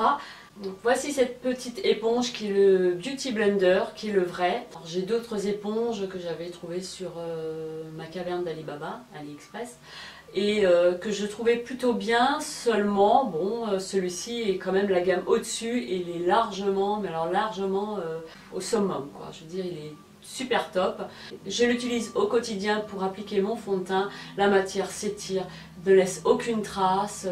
Sephora. Donc voici cette petite éponge qui est le Beauty Blender, qui est le vrai. J'ai d'autres éponges que j'avais trouvées sur ma caverne d'Alibaba, AliExpress, et que je trouvais plutôt bien, seulement, bon, celui-ci est quand même la gamme au-dessus et il est largement, mais alors largement au summum, quoi. Je veux dire, il est super top. Je l'utilise au quotidien pour appliquer mon fond de teint. La matière s'étire, ne laisse aucune trace.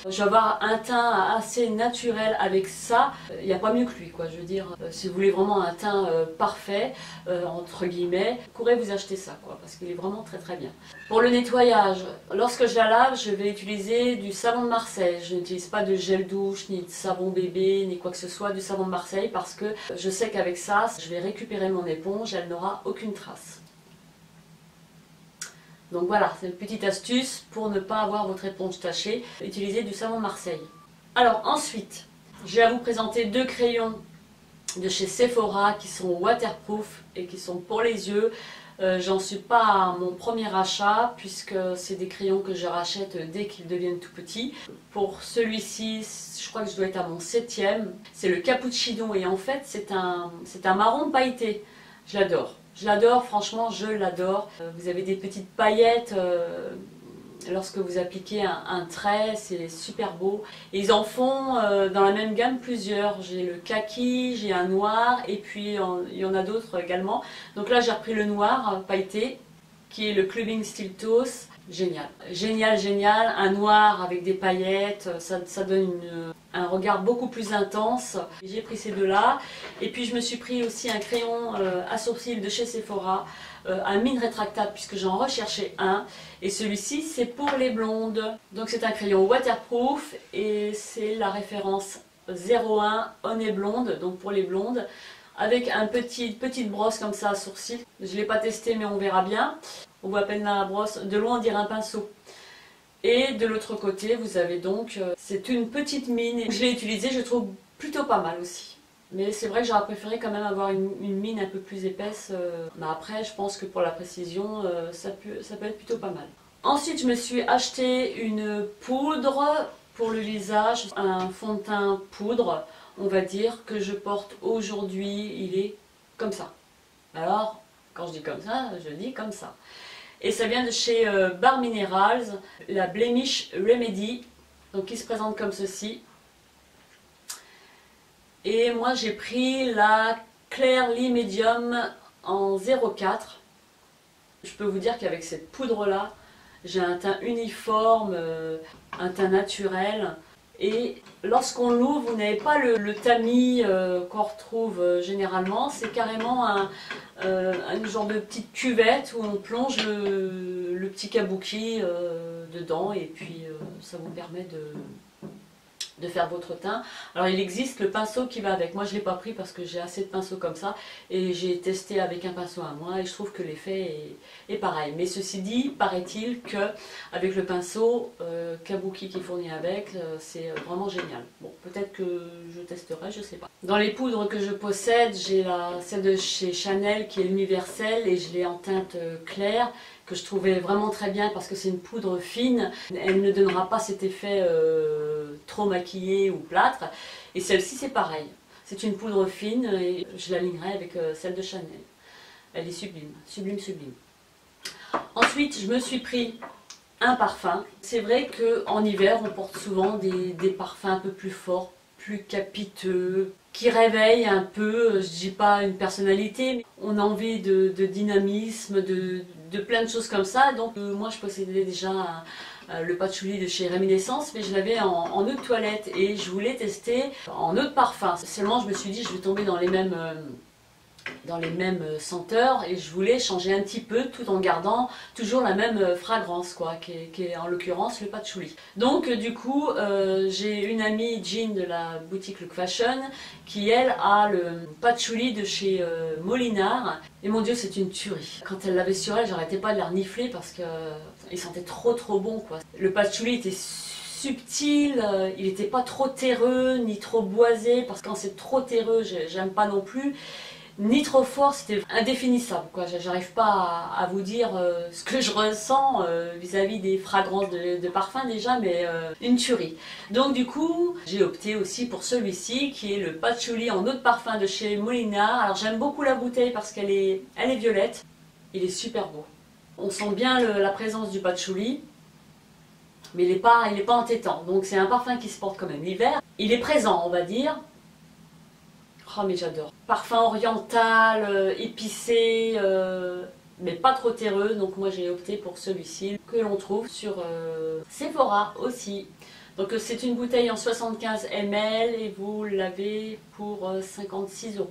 Je vais avoir un teint assez naturel avec ça. Il n'y a pas mieux que lui, quoi. Je veux dire, si vous voulez vraiment un teint parfait, entre guillemets, courez vous acheter ça, quoi, parce qu'il est vraiment très très bien. Pour le nettoyage, lorsque je la lave, je vais utiliser du savon de Marseille. Je n'utilise pas de gel douche, ni de savon bébé, ni quoi que ce soit, du savon de Marseille, parce que je sais qu'avec ça, je vais récupérer mon éponge, elle n'aura aucune trace. Donc voilà, c'est une petite astuce pour ne pas avoir votre éponge tachée. Utilisez du savon Marseille. Alors ensuite, je vais vous présenter deux crayons de chez Sephora qui sont waterproof et qui sont pour les yeux. J'en suis pas à mon premier achat puisque c'est des crayons que je rachète dès qu'ils deviennent tout petits. Pour celui-ci, je crois que je dois être à mon 7e. C'est le Cappuccino et en fait c'est un marron pailleté. Je l'adore. Je l'adore, franchement, je l'adore. Vous avez des petites paillettes lorsque vous appliquez un trait, c'est super beau. Et ils en font dans la même gamme plusieurs. J'ai le kaki, j'ai un noir et puis il y en a d'autres également. Donc là, j'ai repris le noir pailleté qui est le Clubbing Stiltos. Génial, génial, génial. Un noir avec des paillettes, ça donne un regard beaucoup plus intense. J'ai pris ces deux-là. Et puis je me suis pris aussi un crayon à sourcils de chez Sephora, un mine rétractable puisque j'en recherchais un. Et celui-ci, c'est pour les blondes. Donc c'est un crayon waterproof et c'est la référence 01 Honey Blonde, donc pour les blondes. Avec une petite brosse comme ça à sourcils. Je ne l'ai pas testé mais on verra bien. On voit à peine la brosse. De loin on dirait un pinceau. Et de l'autre côté vous avez donc, c'est une petite mine. Je l'ai utilisée, je trouve plutôt pas mal aussi. Mais c'est vrai que j'aurais préféré quand même avoir une mine un peu plus épaisse. Mais après je pense que pour la précision ça peut être plutôt pas mal. Ensuite je me suis acheté une poudre pour le lisage. Un fond de teint poudre. On va dire que je porte aujourd'hui, il est comme ça. Alors, quand je dis comme ça, je dis comme ça. Et ça vient de chez Bare Minerals, la Blemish Remedy, donc qui se présente comme ceci. Et moi j'ai pris la Clearly Medium en 04. Je peux vous dire qu'avec cette poudre-là, j'ai un teint uniforme, un teint naturel. Et lorsqu'on l'ouvre, vous n'avez pas le tamis qu'on retrouve généralement, c'est carrément un genre de petite cuvette où on plonge le petit kabuki dedans et puis ça vous permet de faire votre teint. Alors il existe le pinceau qui va avec. Moi je ne l'ai pas pris parce que j'ai assez de pinceaux comme ça et j'ai testé avec un pinceau à moi et je trouve que l'effet est pareil. Mais ceci dit, paraît-il que avec le pinceau kabuki qui est fourni avec, c'est vraiment génial. Bon, peut-être que je testerai, je sais pas. Dans les poudres que je possède, j'ai celle de chez Chanel qui est universelle et je l'ai en teinte claire, que je trouvais vraiment très bien parce que c'est une poudre fine, elle ne donnera pas cet effet trop maquillé ou plâtre. Et celle-ci c'est pareil, c'est une poudre fine et je l'alignerai avec celle de Chanel. Elle est sublime, sublime, sublime. Ensuite je me suis pris un parfum. C'est vrai qu'en hiver on porte souvent des parfums un peu plus forts, plus capiteux, qui réveille un peu, je dis pas une personnalité, mais on a envie de dynamisme, de plein de choses comme ça. Donc moi je possédais déjà le patchouli de chez Réminiscence, mais je l'avais en eau de toilette et je voulais tester en eau de parfum. Seulement je me suis dit je vais tomber dans les mêmes senteurs et je voulais changer un petit peu tout en gardant toujours la même fragrance quoi, qui est en l'occurrence le patchouli. Donc du coup j'ai une amie Jean de la boutique Look Fashion qui elle a le patchouli de chez Molinard et mon dieu c'est une tuerie. Quand elle l'avait sur elle j'arrêtais pas de la renifler parce que il sentait trop bon quoi. Le patchouli était subtil, il n'était pas trop terreux ni trop boisé parce que quand c'est trop terreux j'aime pas non plus. ni trop fort, c'était indéfinissable, quoi. J'arrive pas à vous dire ce que je ressens vis-à-vis des fragrances de parfum déjà, mais une tuerie. Donc du coup, j'ai opté aussi pour celui-ci qui est le patchouli en eau de parfum de chez Molina. Alors j'aime beaucoup la bouteille parce qu'elle est violette. Il est super beau. On sent bien la présence du patchouli, mais il n'est pas entêtant. Donc c'est un parfum qui se porte quand même l'hiver. Il est présent, on va dire. Oh mais j'adore. Parfum oriental, épicé, mais pas trop terreux. Donc moi j'ai opté pour celui-ci que l'on trouve sur Sephora aussi. Donc c'est une bouteille en 75 ml et vous l'avez pour 56 €.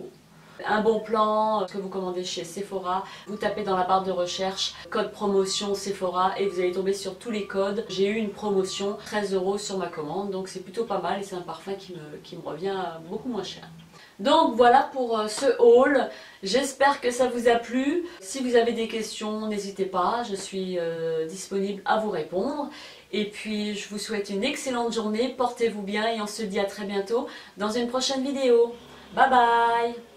Un bon plan que vous commandez chez Sephora, vous tapez dans la barre de recherche code promotion Sephora et vous allez tomber sur tous les codes. J'ai eu une promotion 13 € sur ma commande, donc c'est plutôt pas mal et c'est un parfum qui me revient beaucoup moins cher. Donc voilà pour ce haul, j'espère que ça vous a plu. Si vous avez des questions, n'hésitez pas, je suis disponible à vous répondre. Et puis je vous souhaite une excellente journée, portez-vous bien et on se dit à très bientôt dans une prochaine vidéo. Bye bye!